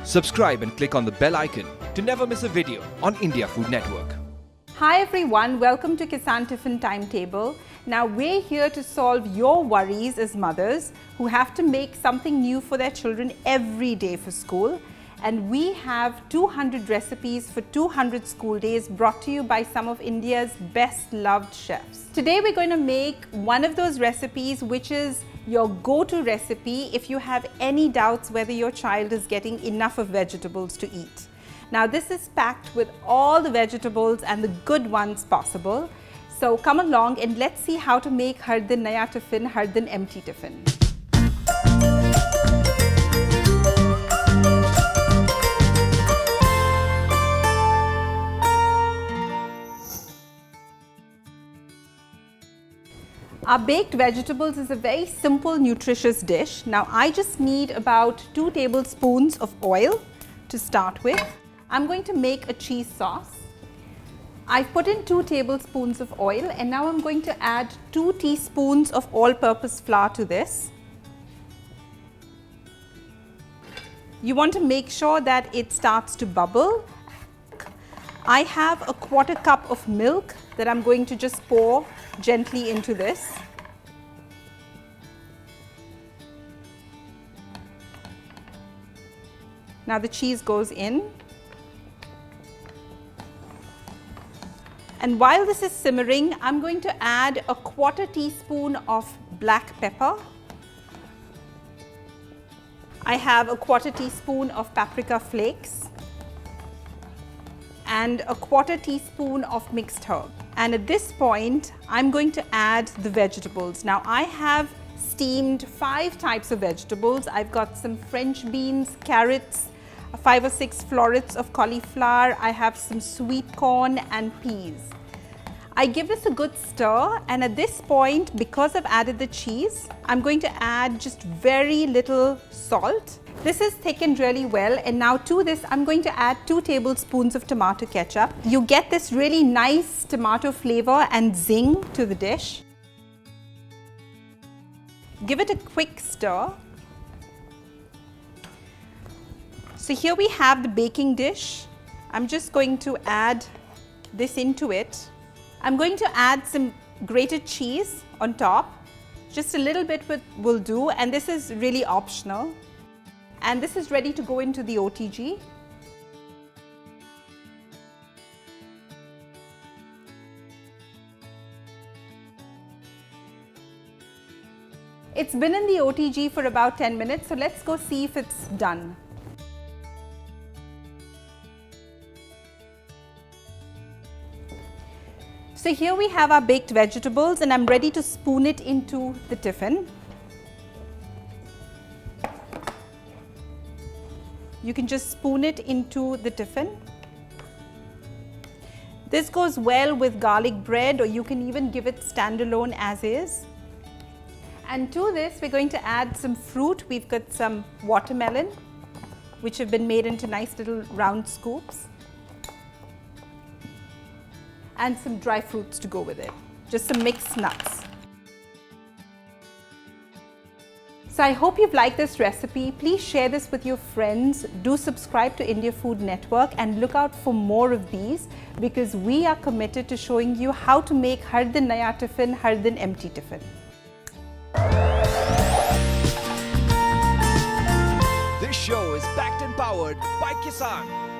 Subscribe and click on the bell icon to never miss a video on India Food Network. Hi everyone, welcome to Kissan Tiffin Timetable. Now we're here to solve your worries as mothers who have to make something new for their children every day for school. And we have 200 recipes for 200 school days brought to you by some of India's best loved chefs. Today we're going to make one of those recipes which is your go-to recipe if you have any doubts whether your child is getting enough of vegetables to eat. Now this is packed with all the vegetables and the good ones possible. So come along and let's see how to make Har Din Naya Tiffin, Har Din Empty Tiffin. Our baked vegetables is a very simple, nutritious dish. Now I just need about 2 tablespoons of oil to start with. I'm going to make a cheese sauce. I've put in 2 tablespoons of oil and now I'm going to add 2 teaspoons of all-purpose flour to this. You want to make sure that it starts to bubble. I have a 1/4 cup of milk that I'm going to just pour gently into this. Now the cheese goes in. And while this is simmering, I'm going to add a 1/4 teaspoon of black pepper. I have a 1/4 teaspoon of paprika flakes and a 1/4 teaspoon of mixed herb. And at this point, I'm going to add the vegetables. Now I have steamed 5 types of vegetables. I've got some French beans, carrots, 5 or 6 florets of cauliflower. I have some sweet corn and peas. I give this a good stir, and at this point, because I've added the cheese, I'm going to add just very little salt. This is thickened really well, and now to this I'm going to add 2 tablespoons of tomato ketchup. You get this really nice tomato flavor and zing to the dish. Give it a quick stir. So here we have the baking dish. I'm just going to add this into it. I'm going to add some grated cheese on top. Just a little bit will do, and this is really optional. And this is ready to go into the OTG. It's been in the OTG for about 10 minutes, so let's go see if it's done. So here we have our baked vegetables and I'm ready to spoon it into the tiffin. You can just spoon it into the tiffin. This goes well with garlic bread, or you can even give it standalone as is. And to this we're going to add some fruit. We've got some watermelon, which have been made into nice little round scoops, and some dry fruits to go with it, just some mixed nuts. So I hope you've liked this recipe. Please share this with your friends. Do subscribe to India Food Network and look out for more of these, because we are committed to showing you how to make Har Din Naya Tiffin, Har Din Empty Tiffin. This show is backed and powered by Kissan.